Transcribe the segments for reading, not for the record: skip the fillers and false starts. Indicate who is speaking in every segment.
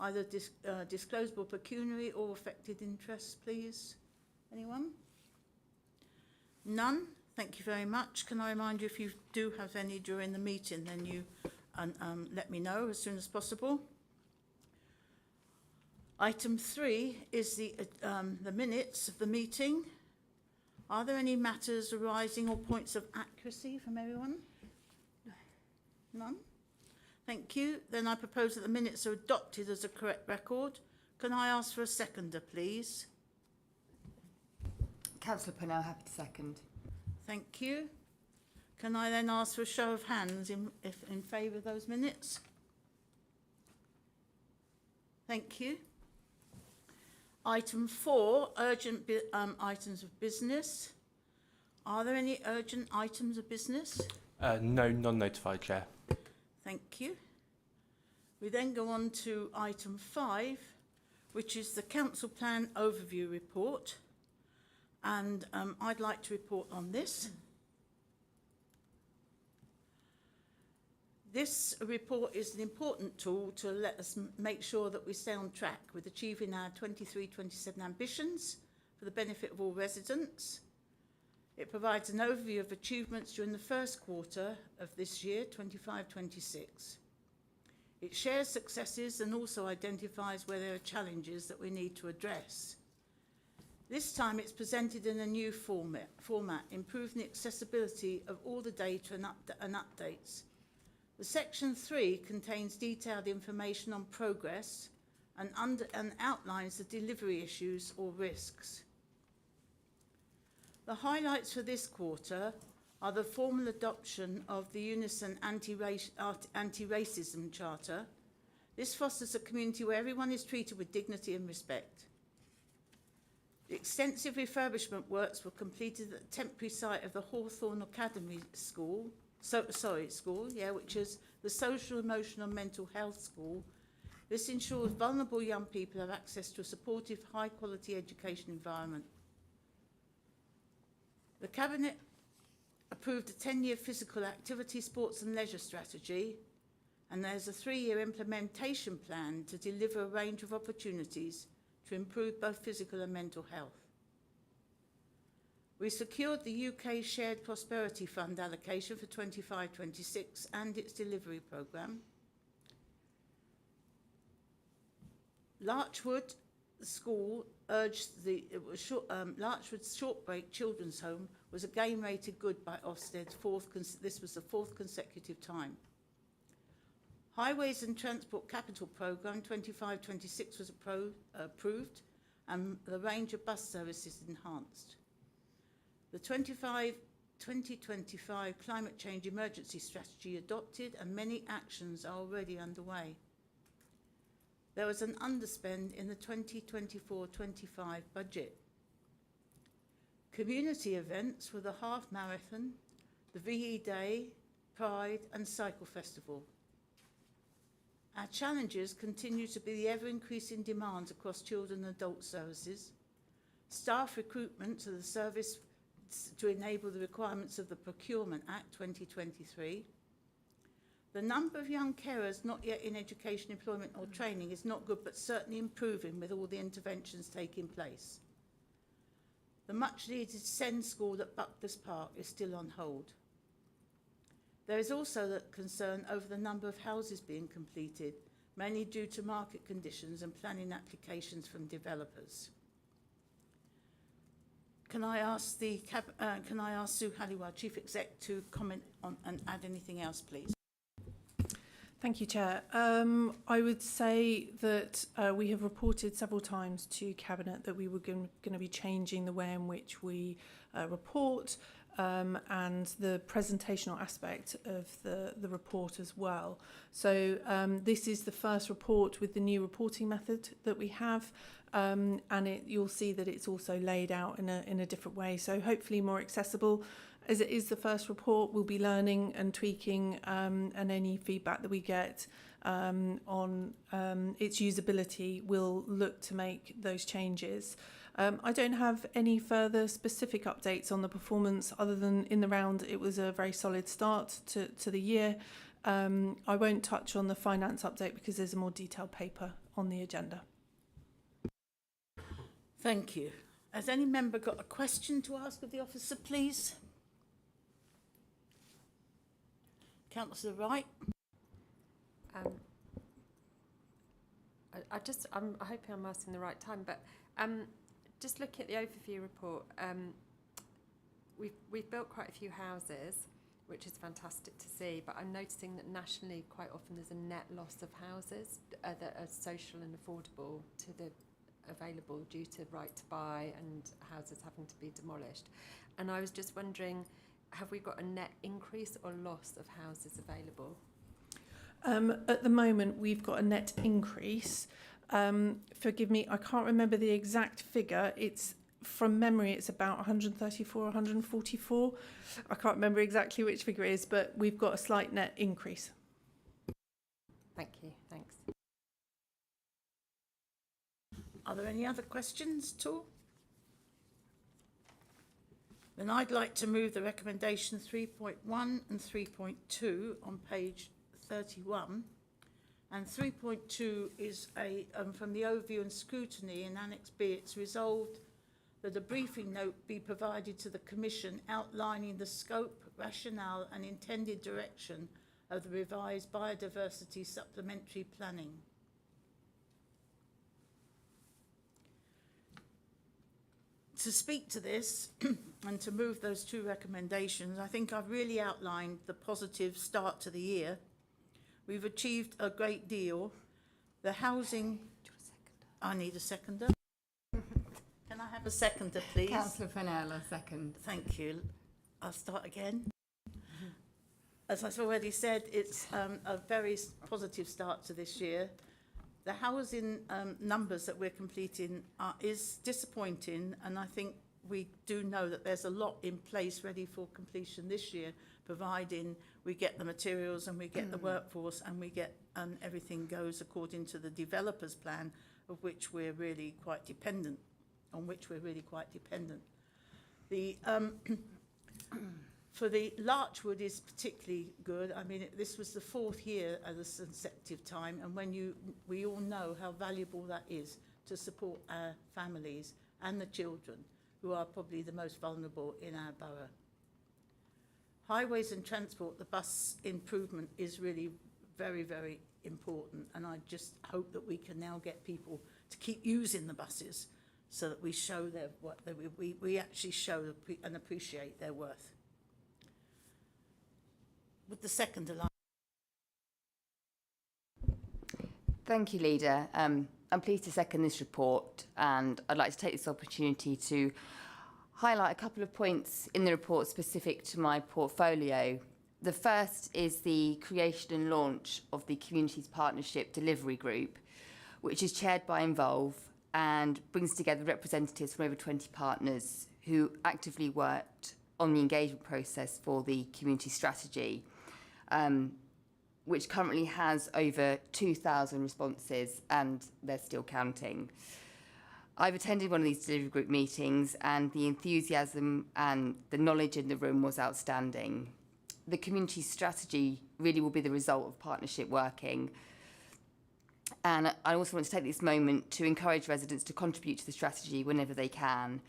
Speaker 1: either disclosable pecuniary or affected interests, please? Anyone? None? Thank you very much. Can I remind you, if you do have any during the meeting, then you let me know as soon as possible. Item 3 is the minutes of the meeting. Are there any matters arising or points of accuracy from everyone? None? Thank you. Then I propose that the minutes are adopted as a correct record. Can I ask for a seconder, please?
Speaker 2: Councillor Purnell, happy to second.
Speaker 1: Thank you. Can I then ask for a show of hands in favour of those minutes? Thank you. Item 4, urgent items of business. Are there any urgent items of business?
Speaker 3: No, non-notified, Chair.
Speaker 1: Thank you. We then go on to item 5, which is the Council Plan Overview Report. And I'd like to report on this. This report is an important tool to let us make sure that we stay on track with achieving our 23-27 ambitions for the benefit of all residents. It provides an overview of achievements during the first quarter of this year, 25-26. It shares successes and also identifies where there are challenges that we need to address. This time it's presented in a new format improving the accessibility of all the data and updates. The section 3 contains detailed information on progress and outlines the delivery issues or risks. The highlights for this quarter are the formal adoption of the Unison Anti-Racism Charter. This fosters a community where everyone is treated with dignity and respect. The extensive refurbishment works were completed at the temporary site of the Hawthorne Academy School, which is the Social, Emotional and Mental Health School. This ensures vulnerable young people have access to a supportive, high-quality education environment. The Cabinet approved a 10-year physical activity, sports and leisure strategy, and there's a 3-year implementation plan to deliver a range of opportunities to improve both physical and mental health. We secured the UK Shared Prosperity Fund allocation for 25-26 and its delivery programme. Larchwood School urged Larchwood Shortbreak Children's Home was again rated good by Ofsted. This was the 4th consecutive time. Highways and Transport Capital Programme 25-26 was approved and the range of bus services enhanced. The 2025 Climate Change Emergency Strategy adopted and many actions are already underway. There was an underspend in the 2024-25 budget. Community events were the Half Marathon, the VE Day, Pride and Cycle Festival. Our challenges continue to be the ever-increasing demands across children and adult services, staff recruitment to the service to enable the requirements of the Procurement Act 2023. The number of young carers not yet in education, employment or training is not good, but certainly improving with all the interventions taking place. The much-needed SEND school at Bucklers Park is still on hold. There is also the concern over the number of houses being completed, mainly due to market conditions and planning applications from developers. Can I ask Sue Halliwell, Chief Exec, to comment on and add anything else, please?
Speaker 4: Thank you, Chair. I would say that we have reported several times to Cabinet that we were going to be changing the way in which we report and the presentational aspect of the report as well. So this is the first report with the new reporting method that we have, and you'll see that it's also laid out in a different way, so hopefully more accessible. As it is the first report, we'll be learning and tweaking, and any feedback that we get on its usability, we'll look to make those changes. I don't have any further specific updates on the performance other than in the round it was a very solid start to the year. I won't touch on the finance update because there's a more detailed paper on the agenda.
Speaker 1: Thank you. Has any member got a question to ask of the officer, please? Councillor Wright.
Speaker 5: I'm hoping I'm asking the right time, but just looking at the overview report, we've built quite a few houses, which is fantastic to see, but I'm noticing that nationally quite often there's a net loss of houses that are social and affordable to the available due to right to buy and houses having to be demolished. And I was just wondering, have we got a net increase or loss of houses available?
Speaker 4: At the moment, we've got a net increase. Forgive me, I can't remember the exact figure. It's from memory, it's about 134, 144. I can't remember exactly which figure it is, but we've got a slight net increase.
Speaker 5: Thank you. Thanks.
Speaker 1: Are there any other questions at all? Then I'd like to move the recommendation 3.1 and 3.2 on page 31. And 3.2 is from the overview and scrutiny in Annex B. It's resolved that a briefing note be provided to the Commission outlining the scope, rationale and intended direction of the revised biodiversity supplementary planning. To speak to this and to move those two recommendations, I think I've really outlined the positive start to the year. We've achieved a great deal. The housing... I need a seconder. Can I have a seconder, please?
Speaker 2: Councillor Fenella, second.
Speaker 1: Thank you. I'll start again. As I've already said, it's a very positive start to this year. The housing numbers that we're completing is disappointing, and I think we do know that there's a lot in place ready for completion this year, providing we get the materials and we get the workforce and we get everything goes according to the developer's plan, of which we're really quite dependent. The for the Larchwood is particularly good. I mean, this was the 4th year at a consecutive time, and we all know how valuable that is to support our families and the children, who are probably the most vulnerable in our borough. Highways and transport, the bus improvement is really very, very important, and I just hope that we can now get people to keep using the buses so that we show we actually show and appreciate their worth. With the second line.
Speaker 2: Thank you, Leader. I'm pleased to second this report, and I'd like to take this opportunity to highlight a couple of points in the report specific to my portfolio. The first is the creation and launch of the Communities Partnership Delivery Group, which is chaired by Involve and brings together representatives from over 20 partners who actively worked on the engagement process for the community strategy, which currently has over 2,000 responses, and they're still counting. I've attended one of these delivery group meetings, and the enthusiasm and the knowledge in the room was outstanding. The community strategy really will be the result of partnership working. And I also want to take this moment to encourage residents to contribute to the strategy whenever they can,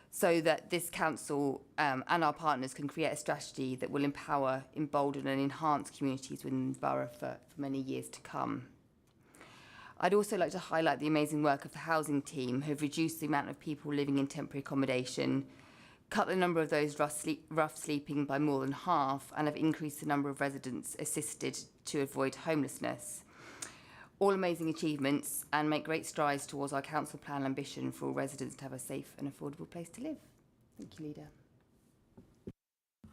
Speaker 2: so that this council and our partners can create a strategy that will empower, embolden and enhance communities within the borough for many years to come. I'd also like to highlight the amazing work of the housing team, who have reduced the amount of people living in temporary accommodation, cut the number of those rough sleeping by more than half, and have increased the number of residents assisted to avoid homelessness. All amazing achievements, and make great strides towards our council plan ambition for all residents to have a safe and affordable place to live. Thank you, Leader.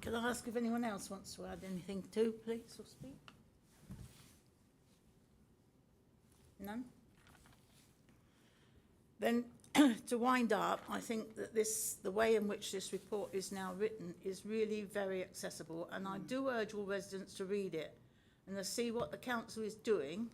Speaker 1: Can I ask if anyone else wants to add anything too, please, or speak? None? Then, to wind up, I think that the way in which this report is now written is really very accessible, and I do urge all residents to read it and to see what the council is doing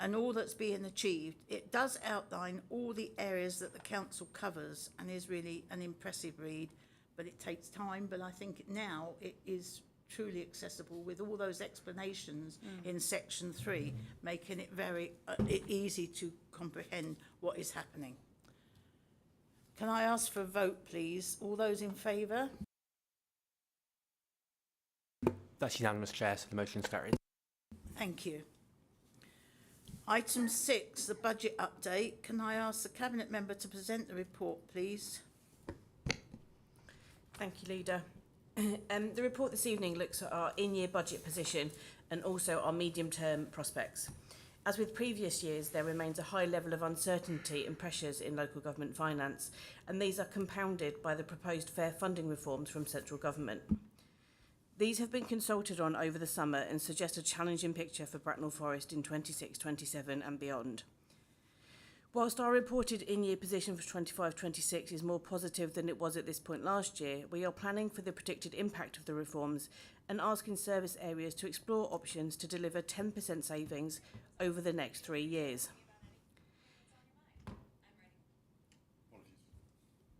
Speaker 1: and all that's being achieved. It does outline all the areas that the council covers and is really an impressive read, but it takes time. But I think now it is truly accessible with all those explanations in section 3, making it very easy to comprehend what is happening. Can I ask for a vote, please? All those in favour?
Speaker 3: That's unanimous, Chair, so the motion's carried.
Speaker 1: Thank you. Item 6, the budget update. Can I ask the Cabinet Member to present the report, please?
Speaker 6: Thank you, Leader. The report this evening looks at our in-year budget position and also our medium-term prospects. As with previous years, there remains a high level of uncertainty and pressures in local government finance, and these are compounded by the proposed fair funding reforms from central government. These have been consulted on over the summer and suggest a challenging picture for Bracknell Forest in 26-27 and beyond. Whilst our reported in-year position for 25-26 is more positive than it was at this point last year, we are planning for the predicted impact of the reforms and asking service areas to explore options to deliver 10% savings over the next 3 years.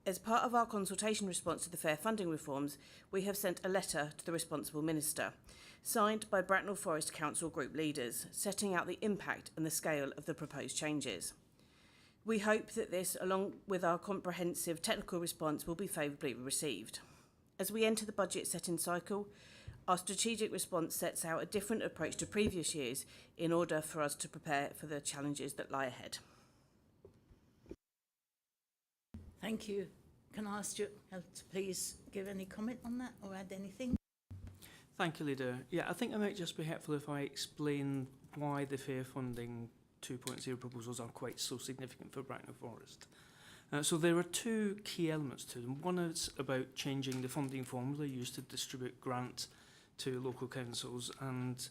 Speaker 6: As part of our consultation response to the fair funding reforms, we have sent a letter to the responsible minister, signed by Bracknell Forest Council group leaders, setting out the impact and the scale of the proposed changes. We hope that this, along with our comprehensive technical response, will be favourably received. As we enter the budget setting cycle, our strategic response sets out a different approach to previous years in order for us to prepare for the challenges that lie ahead.
Speaker 1: Thank you. Can I ask you to please give any comment on that or add anything?
Speaker 7: Thank you, Leader. Yeah, I think it might just be helpful if I explain why the fair funding 2.0 proposals are quite so significant for Bracknell Forest. So there are two key elements to them. One is about changing the funding formula used to distribute grants to local councils, and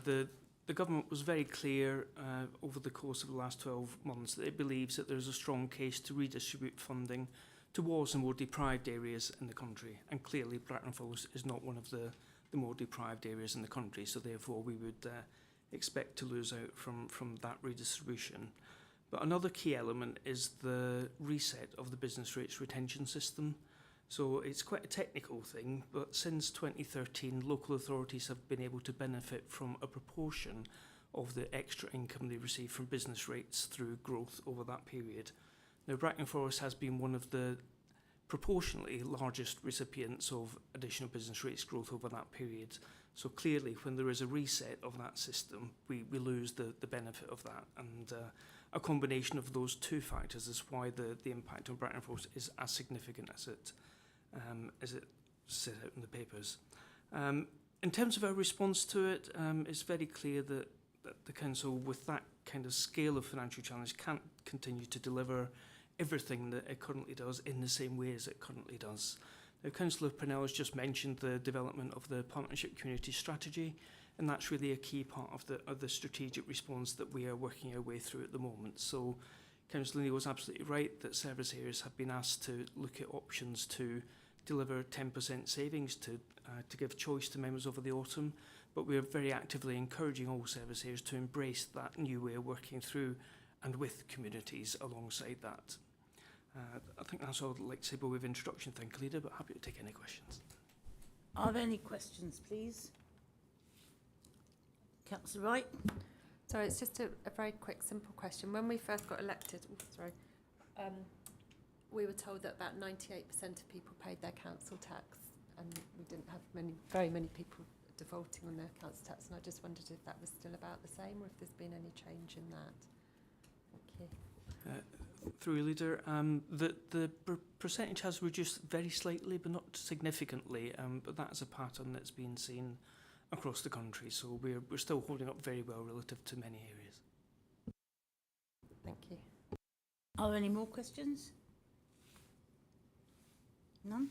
Speaker 7: the government was very clear over the course of the last 12 months that it believes that there's a strong case to redistribute funding towards the more deprived areas in the country, and clearly Bracknell Forest is not one of the more deprived areas in the country, so therefore we would expect to lose out from that redistribution. But another key element is the reset of the business rates retention system. So it's quite a technical thing, but since 2013, local authorities have been able to benefit from a proportion of the extra income they receive from business rates through growth over that period. Now, Bracknell Forest has been one of the proportionally largest recipients of additional business rates growth over that period. So clearly, when there is a reset of that system, we lose the benefit of that. And a combination of those two factors is why the impact on Bracknell Forest is as significant as it set out in the papers. In terms of our response to it, it's very clear that the Council, with that kind of scale of financial challenge, can't continue to deliver everything that it currently does in the same way as it currently does. Now, Councillor Purnell has just mentioned the development of the Partnership Community Strategy, and that's really a key part of the strategic response that we are working our way through at the moment. So Councillor Neil was absolutely right that service areas have been asked to look at options to deliver 10% savings to give choice to members over the autumn, but we are very actively encouraging all service areas to embrace that new way of working through and with communities alongside that. I think that's all I'd like to say by way of introduction. Thank you, Leader, but happy to take any questions.
Speaker 1: Are there any questions, please? Councillor Wright?
Speaker 5: Sorry, it's just a very quick, simple question. When we first got elected, we were told that about 98% of people paid their council tax, and we didn't have very many people defaulting on their council tax, and I just wondered if that was still about the same or if there's been any change in that. Thank you.
Speaker 7: Through you, Leader, the percentage has reduced very slightly, but not significantly, but that is a pattern that's been seen across the country, so we're still holding up very well relative to many areas.
Speaker 5: Thank you.
Speaker 1: Are there any more questions? None?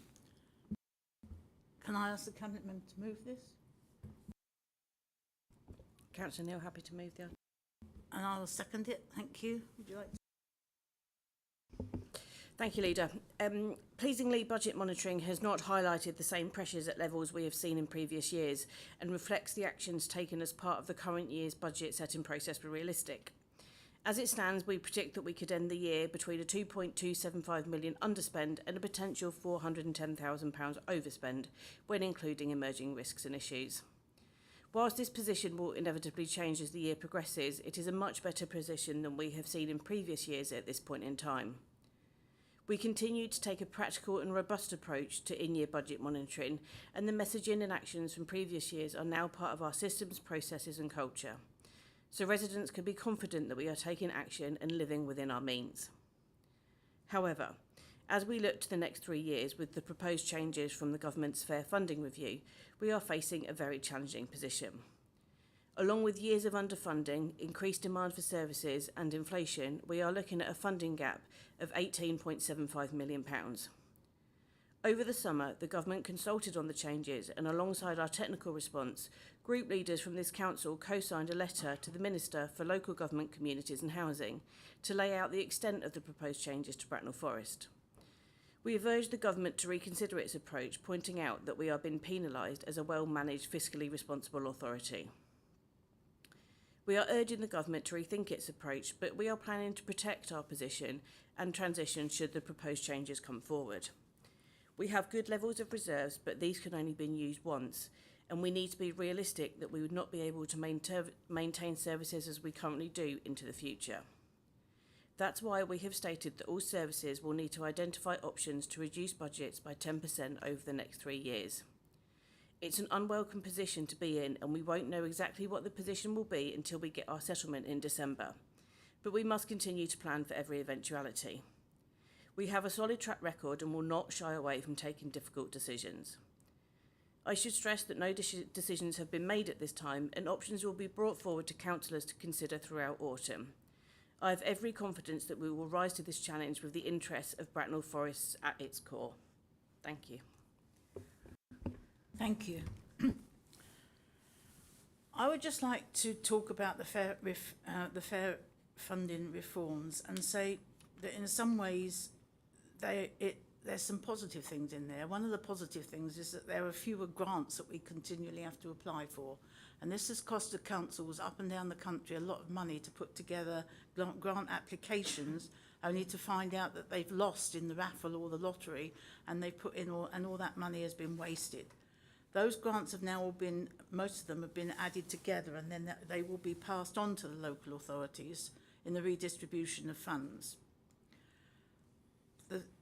Speaker 1: Can I ask the Cabinet Member to move this?
Speaker 6: Councillor Neil, happy to move the item.
Speaker 1: And I'll second it. Thank you. Would you like to?
Speaker 6: Thank you, Leader. Pleasingly, budget monitoring has not highlighted the same pressures at levels we have seen in previous years and reflects the actions taken as part of the current year's budget setting process were realistic. As it stands, we predict that we could end the year between a £2.275 million underspend and a potential £410,000 overspend when including emerging risks and issues. Whilst this position will inevitably change as the year progresses, it is a much better position than we have seen in previous years at this point in time. We continue to take a practical and robust approach to in-year budget monitoring, and the messaging and actions from previous years are now part of our systems, processes and culture. So residents can be confident that we are taking action and living within our means. However, as we look to the next 3 years with the proposed changes from the government's fair funding review, we are facing a very challenging position. Along with years of underfunding, increased demand for services and inflation, we are looking at a funding gap of £18.75 million. Over the summer, the government consulted on the changes, and alongside our technical response, group leaders from this council co-signed a letter to the Minister for Local Government, Communities and Housing to lay out the extent of the proposed changes to Bracknell Forest. We have urged the government to reconsider its approach, pointing out that we are being penalised as a well-managed, fiscally responsible authority. We are urging the government to rethink its approach, but we are planning to protect our position and transition should the proposed changes come forward. We have good levels of reserves, but these can only be used once, and we need to be realistic that we would not be able to maintain services as we currently do into the future. That's why we have stated that all services will need to identify options to reduce budgets by 10% over the next 3 years. It's an unwelcome position to be in, and we won't know exactly what the position will be until we get our settlement in December. But we must continue to plan for every eventuality. We have a solid track record and will not shy away from taking difficult decisions. I should stress that no decisions have been made at this time, and options will be brought forward to councillors to consider throughout autumn. I have every confidence that we will rise to this challenge with the interests of Bracknell Forests at its core. Thank you.
Speaker 1: Thank you. I would just like to talk about the fair funding reforms and say that in some ways there's some positive things in there. One of the positive things is that there are fewer grants that we continually have to apply for. And this has cost the councils up and down the country a lot of money to put together grant applications, only to find out that they've lost in the raffle or the lottery, and they put in all that money has been wasted. Those grants have now all been, most of them have been added together, and then they will be passed on to the local authorities in the redistribution of funds.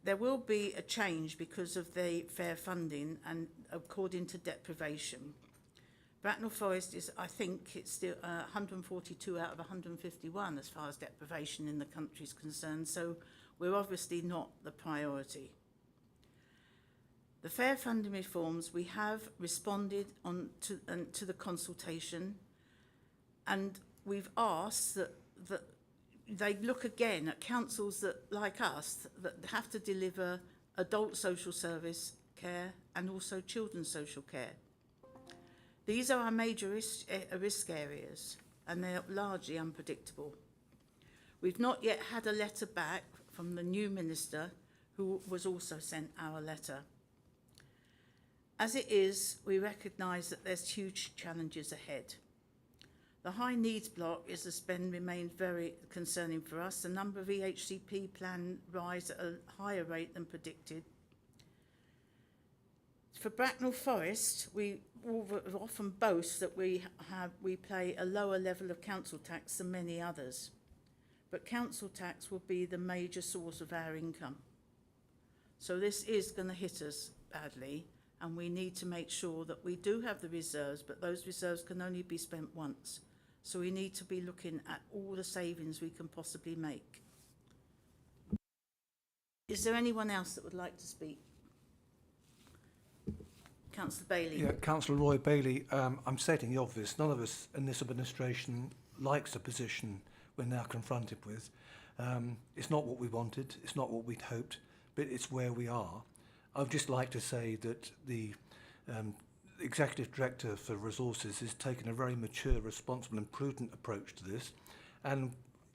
Speaker 1: There will be a change because of the fair funding and according to deprivation. Bracknell Forest is, I think, it's still 142 out of 151 as far as deprivation in the country is concerned, so we're obviously not the priority. The fair funding reforms, we have responded to the consultation, and we've asked that they look again at councils that, like us, that have to deliver adult social service care and also children's social care. These are our major risk areas, and they're largely unpredictable. We've not yet had a letter back from the new minister, who was also sent our letter. As it is, we recognise that there's huge challenges ahead. The high needs block is the spend remains very concerning for us. The number of EHCP plan rise at a higher rate than predicted. For Bracknell Forest, we often boast that we pay a lower level of council tax than many others. But council tax will be the major source of our income. So this is going to hit us badly, and we need to make sure that we do have the reserves, but those reserves can only be spent once. So we need to be looking at all the savings we can possibly make. Is there anyone else that would like to speak? Councillor Bailey.
Speaker 8: Yeah, Councillor Roy Bailey. I'm stating the obvious. None of us in this administration likes the position we're now confronted with. It's not what we wanted. It's not what we'd hoped, but it's where we are. I'd just like to say that the Executive Director for Resources has taken a very mature, responsible and prudent approach to this. And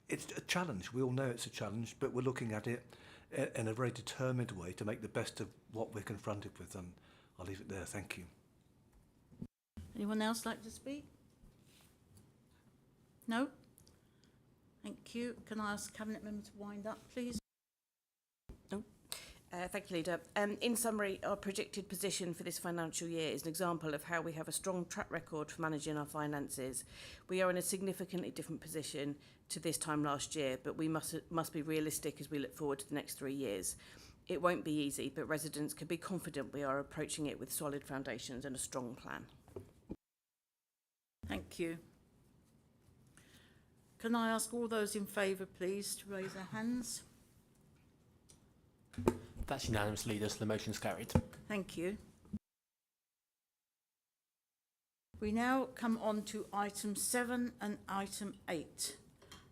Speaker 8: it's a challenge. We all know it's a challenge, but we're looking at it in a very determined way to make the best of what we're confronted with. And I'll leave it there. Thank you.
Speaker 1: Anyone else like to speak? No? Thank you. Can I ask Cabinet Member to wind up, please?
Speaker 6: Thank you, Leader. In summary, our projected position for this financial year is an example of how we have a strong track record for managing our finances. We are in a significantly different position to this time last year, but we must be realistic as we look forward to the next 3 years. It won't be easy, but residents can be confident we are approaching it with solid foundations and a strong plan.
Speaker 1: Thank you. Can I ask all those in favour, please, to raise their hands?
Speaker 3: That's unanimous, Leader, so the motion is carried.
Speaker 1: Thank you. We now come on to item 7 and item 8.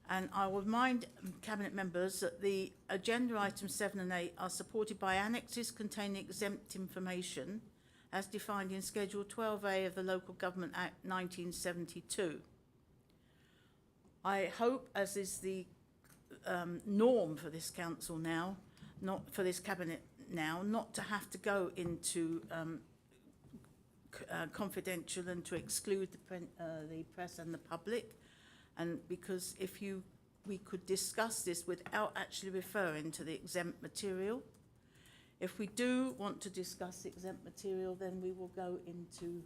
Speaker 1: And I will remind Cabinet members that the agenda items 7 and 8 are supported by annexes containing exempt information as defined in Schedule 12A of the Local Government Act 1972. I hope, as is the norm for this council now, not for this cabinet now, not to have to go into confidential and to exclude the press and the public, and because we could discuss this without actually referring to the exempt material. If we do want to discuss exempt material, then we will go into,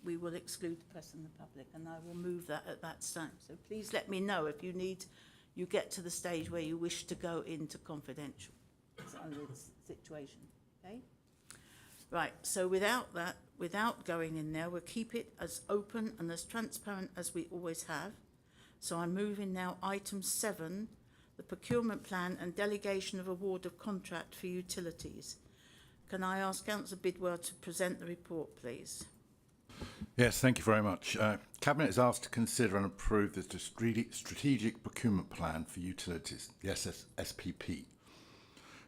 Speaker 1: we will exclude the press and the public, and I will move that at that time. So please let me know if you get to the stage where you wish to go into confidential under this situation, okay? Right, so without going in there, we'll keep it as open and as transparent as we always have. So I'm moving now item 7, the procurement plan and delegation of award of contract for utilities. Can I ask Councillor Bidwell to present the report, please?
Speaker 9: Yes, thank you very much. Cabinet is asked to consider and approve the Strategic Procurement Plan for Utilities, the SPP,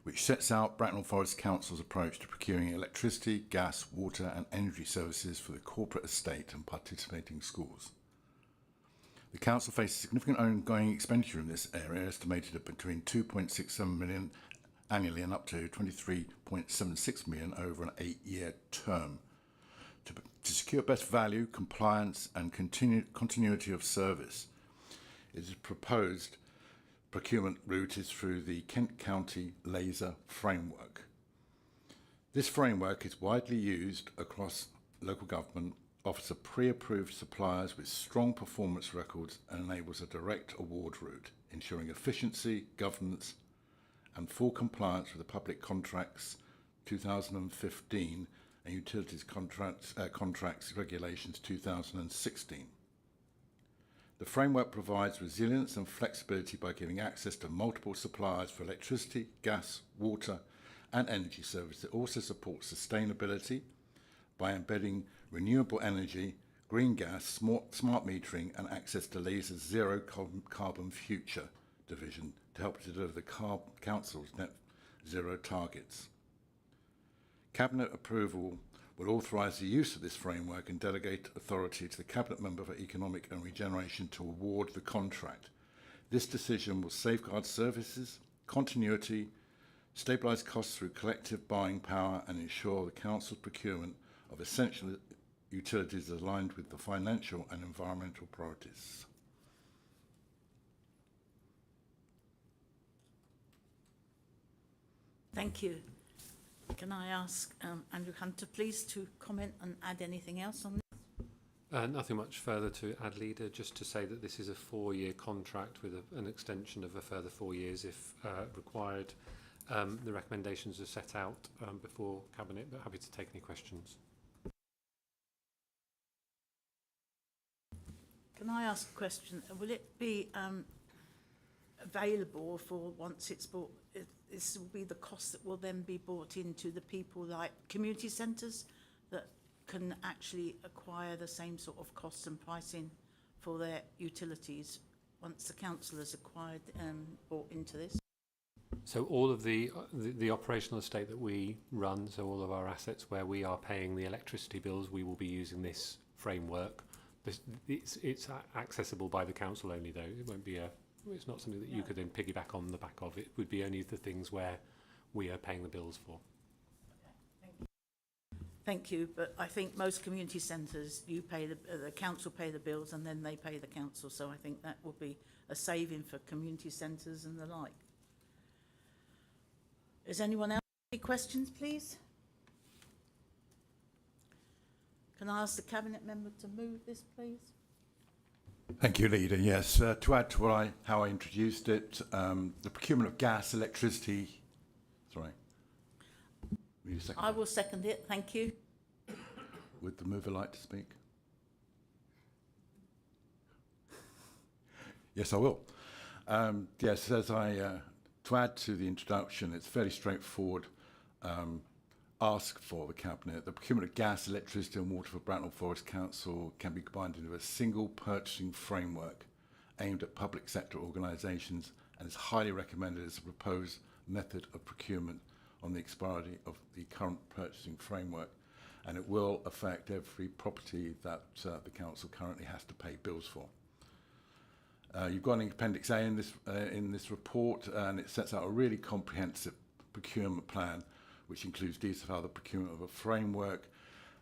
Speaker 9: which sets out Bracknell Forest Council's approach to procuring electricity, gas, water and energy services for the corporate estate and participating schools. The Council faces significant ongoing expenditure in this area, estimated at between 2.67 million annually and up to 23.76 million over an 8-year term. To secure best value, compliance and continuity of service, it is proposed procurement route is through the Kent County Laser Framework. This framework is widely used across local government, offers a pre-approved suppliers with strong performance records and enables a direct award route, ensuring efficiency, governance and full compliance with the Public Contracts 2015 and Utilities Contracts Regulations 2016. The framework provides resilience and flexibility by giving access to multiple suppliers for electricity, gas, water and energy services. It also supports sustainability by embedding renewable energy, green gas, smart metering and access to Laser's zero carbon future division to help deliver the Council's net zero targets. Cabinet approval will authorise the use of this framework and delegate authority to the Cabinet Member for Economic and Regeneration to award the contract. This decision will safeguard services, continuity, stabilise costs through collective buying power and ensure the Council's procurement of essential utilities is aligned with the financial and environmental priorities.
Speaker 1: Thank you. Can I ask Andrew Hunter, please, to comment and add anything else on this?
Speaker 10: Nothing much further to add, Leader, just to say that this is a 4-year contract with an extension of a further 4 years if required. The recommendations are set out before Cabinet, but happy to take any questions.
Speaker 1: Can I ask a question? Will it be available for once it's bought? This will be the cost that will then be brought into the people like community centres that can actually acquire the same sort of costs and pricing for their utilities once the council has acquired bought into this?
Speaker 10: So all of the operational estate that we run, so all of our assets where we are paying the electricity bills, we will be using this framework. It's accessible by the council only, though. It won't be it's not something that you could then piggyback on the back of. It would be only the things where we are paying the bills for.
Speaker 1: Okay, thank you. But I think most community centres, you pay the council pay the bills and then they pay the council. So I think that would be a saving for community centres and the like. Is anyone else any questions, please? Can I ask the Cabinet member to move this, please?
Speaker 9: Thank you, Leader. Yes, to add to how I introduced it, the procurement of gas, electricity. Sorry. Will you second
Speaker 1: I
Speaker 9: that?
Speaker 1: will second it, thank you.
Speaker 9: Would the mover like to speak? Yes, I will. Yes, to add to the introduction, it's fairly straightforward. Ask for the Cabinet. The procurement of gas, electricity and water for Bracknell Forest Council can be combined into a single purchasing framework aimed at public sector organisations and is highly recommended as a proposed method of procurement on the expiry of the current purchasing framework, and it will affect every property that the Council currently has to pay bills for. You've got an Appendix A in this report, and it sets out a really comprehensive procurement plan which includes details of how the procurement of a framework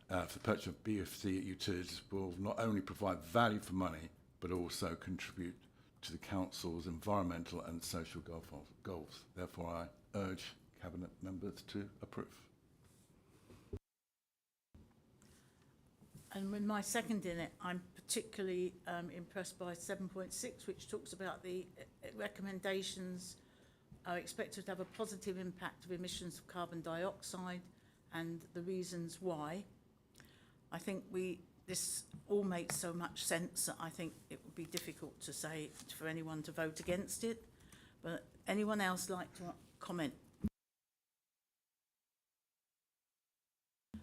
Speaker 9: for the purchase of BFC utilities will not only provide value for money, but also contribute to the Council's environmental and social goals. Therefore, I urge Cabinet members to approve.
Speaker 1: And with my second in it, I'm particularly impressed by 7.6, which talks about the recommendations are expected to have a positive impact of emissions of carbon dioxide and the reasons why. I think this all makes so much sense that I think it would be difficult to say for anyone to vote against it. But anyone else like to comment?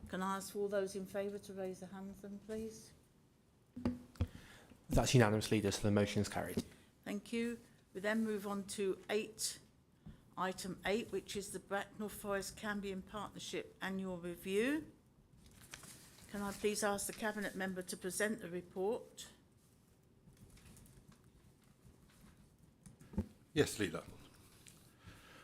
Speaker 1: Can I ask all those in favour to raise their hands then, please?
Speaker 3: That's unanimous, Leader, so the motion is carried.
Speaker 1: Thank you. We then move on to item 8, which is the Bracknell Forest Cambion Partnership Annual Review. Can I please ask the Cabinet member to present the report?
Speaker 9: Yes, Leader.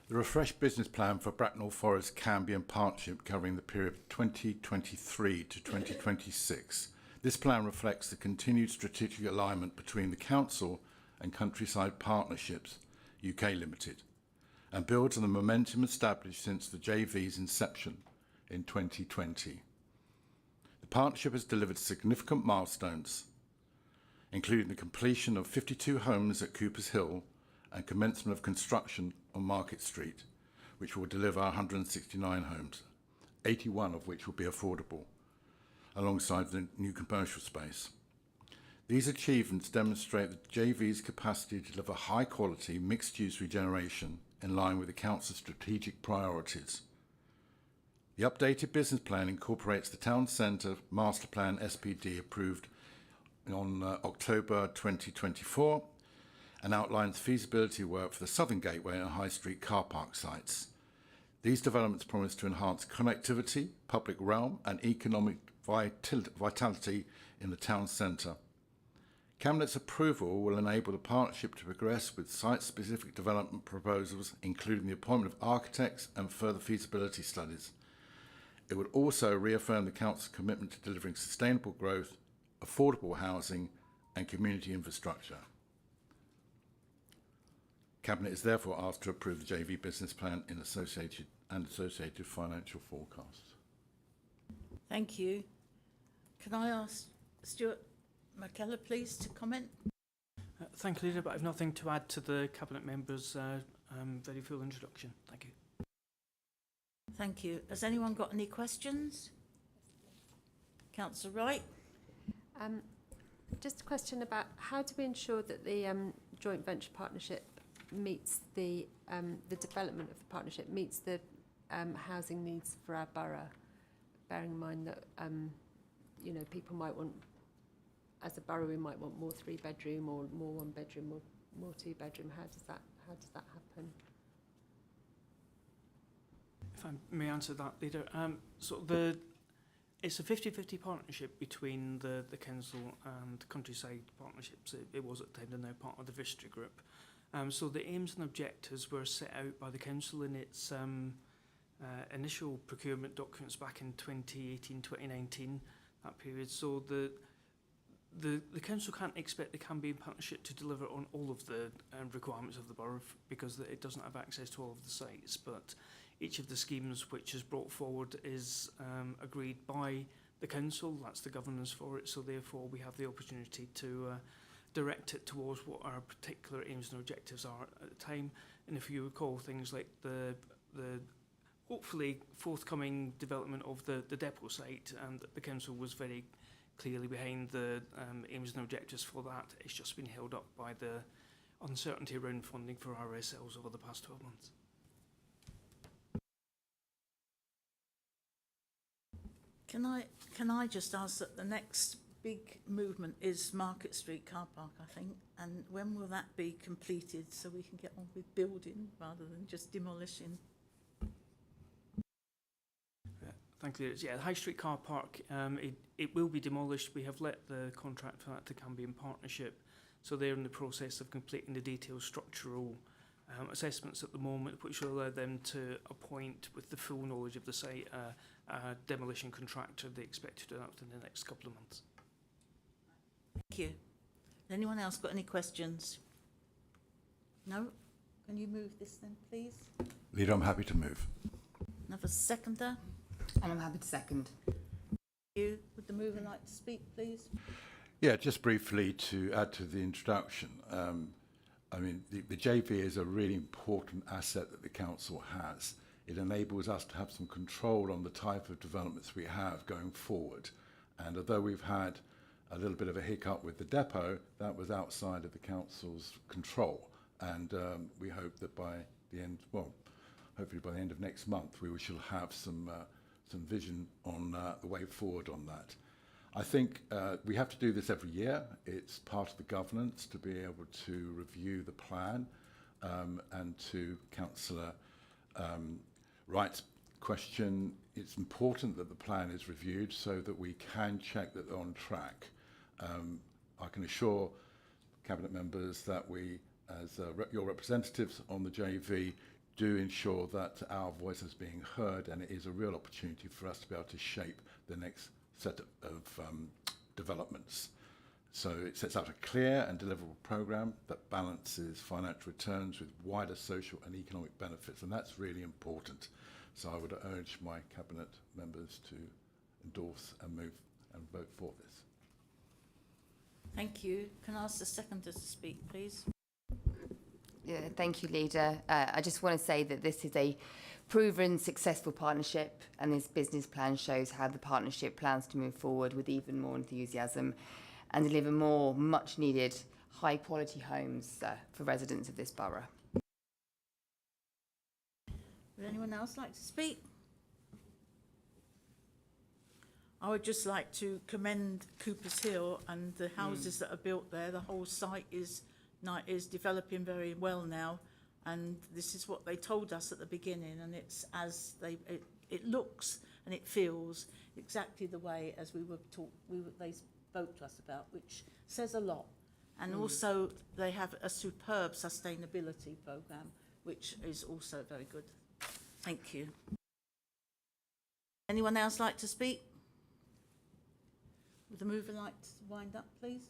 Speaker 9: The refreshed business plan for Bracknell Forest Cambion Partnership covering the period of 2023 to 2026. This plan reflects the continued strategic alignment between the Council and Countryside Partnerships UK Limited and builds on the momentum established since the JV's inception in 2020. The partnership has delivered significant milestones, including the completion of 52 homes at Coopers Hill and commencement of construction on Market Street, which will deliver 169 homes, 81 of which will be affordable, alongside the new commercial space. These achievements demonstrate the JV's capacity to deliver high-quality, mixed-use regeneration in line with the Council's strategic priorities. The updated business plan incorporates the Town Centre Master Plan SPD approved on October 2024 and outlines feasibility work for the Southern Gateway and High Street car park sites. These developments promise to enhance connectivity, public realm and economic vitality in the town centre. Cabinet's approval will enable the partnership to progress with site-specific development proposals, including the appointment of architects and further feasibility studies. It would also reaffirm the Council's commitment to delivering sustainable growth, affordable housing and community infrastructure. Cabinet is therefore asked to approve the JV business plan in associated financial forecasts.
Speaker 1: Thank you. Can I ask Stuart McKellar, please, to comment?
Speaker 7: Thank you, Leader, but I have nothing to add to the Cabinet member's very full introduction. Thank you.
Speaker 1: Thank you. Has anyone got any questions? Councillor Wright?
Speaker 5: Just a question about how do we ensure that the joint venture partnership meets the development of the partnership meets the housing needs for our borough, bearing in mind that you know, people might want, as a borough, we might want more 3-bedroom or more 1-bedroom or more 2-bedroom. How does that happen?
Speaker 7: If I may answer that, Leader. It's a 50-50 partnership between the council and Countryside Partnerships. It was at the time, and now part of the Vistry Group. So the aims and objectives were set out by the council in its initial procurement documents back in 2018-2019, that period. So the council can't expect the Cambian Partnership to deliver on all of the requirements of the borough because it doesn't have access to all of the sites, but each of the schemes which is brought forward is agreed by the council. That's the governance for it, so therefore we have the opportunity to direct it towards what our particular aims and objectives are at the time. And if you recall, things like the hopefully forthcoming development of the depot site, and the council was very clearly behind the aims and objectives for that. It's just been held up by the uncertainty around funding for RSLs over the past 12 months.
Speaker 1: Can I just ask that the next big movement is Market Street car park, I think, and when will that be completed so we can get on with building rather than just demolishing?
Speaker 7: Thank you. Yeah, the High Street car park, it will be demolished. We have let the contract for that to Cambian Partnership, so they're in the process of completing the detailed structural assessments at the moment, which will allow them to appoint, with the full knowledge of the site, a demolition contractor. They expect to do that within the next couple of months.
Speaker 1: Thank you. Has anyone else got any questions? No? Can you move this then, please?
Speaker 9: Leader, I'm happy to move.
Speaker 1: Another seconder?
Speaker 2: And I'm happy to second.
Speaker 1: You, would the mover like to speak, please?
Speaker 9: Yeah, just briefly to add to the introduction. I mean, the JV is a really important asset that the council has. It enables us to have some control on the type of developments we have going forward. And although we've had a little bit of a hiccup with the depot, that was outside of the council's control. And we hope that by the end, well, hopefully by the end of next month, we shall have some vision on the way forward on that. I think we have to do this every year. It's part of the governance to be able to review the plan, and to Councillor Wright's question, it's important that the plan is reviewed so that we can check that they're on track. I can assure Cabinet members that we, as your representatives on the JV, do ensure that our voice is being heard, and it is a real opportunity for us to be able to shape the next set of developments. So it sets out a clear and deliverable programme that balances financial returns with wider social and economic benefits, and that's really important. So I would urge my Cabinet members to endorse and move and vote for this.
Speaker 1: Thank you. Can I ask the seconder to speak, please?
Speaker 2: Yeah, thank you, Leader. I just want to say that this is a proven successful partnership, and this business plan shows how the partnership plans to move forward with even more enthusiasm and deliver more much needed high quality homes for residents of this borough.
Speaker 1: Would anyone else like to speak? I would just like to commend Cooper's Hill and the houses that are built there. The whole site is developing very well now, and this is what they told us at the beginning, and it's as it looks and it feels exactly the way as they spoke to us about, which says a lot. And also they have a superb sustainability programme, which is also very good. Thank you. Anyone else like to speak? Would the mover like to wind up, please?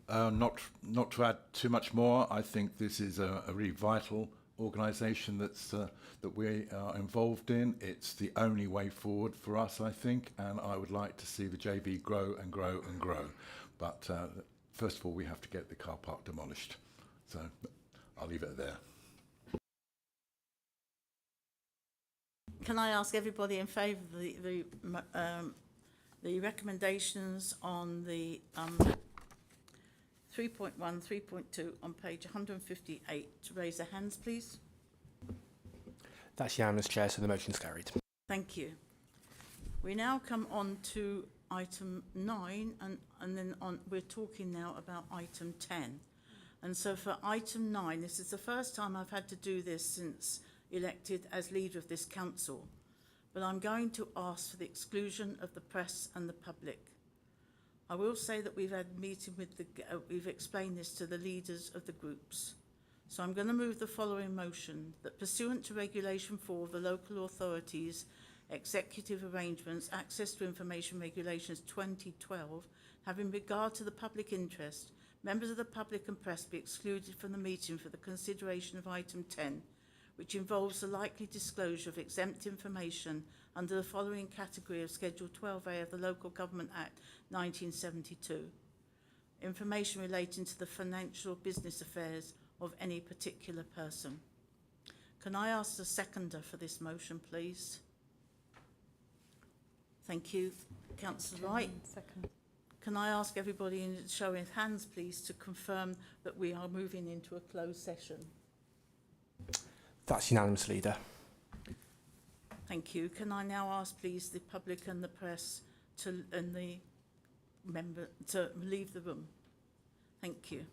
Speaker 9: Not to add too much more. I think this is a really vital organisation that we are involved in. It's the only way forward for us, I think, and I would like to see the JV grow and grow and grow. But first of all, we have to get the car park demolished. So I'll leave it there.
Speaker 1: Can I ask everybody in favour of the recommendations on the 3.1, 3.2 on page 158 to raise their hands, please?
Speaker 3: That's unanimous, Chair, so the motion's carried.
Speaker 1: Thank you. We now come on to item 9, and then we're talking now about item 10. And so for item 9, this is the first time I've had to do this since elected as leader of this council, but I'm going to ask for the exclusion of the press and the public. I will say that we've had a meeting with we've explained this to the leaders of the groups. So I'm going to move the following motion: that pursuant to Regulation 4 of the Local Authorities Executive Arrangements, Access to Information Regulations 2012, having regard to the public interest, members of the public and press be excluded from the meeting for the consideration of item 10, which involves the likely disclosure of exempt information under the following category of Schedule 12A of the Local Government Act 1972. Information relating to the financial business affairs of any particular person. Can I ask the seconder for this motion, please? Thank you, Councillor Wright.
Speaker 5: Second.
Speaker 1: Can I ask everybody in showing of hands, please, to confirm that we are moving into a closed session?
Speaker 3: That's unanimous, Leader.
Speaker 1: Thank you. Can I now ask, please, the public and the press to leave the room? Thank you.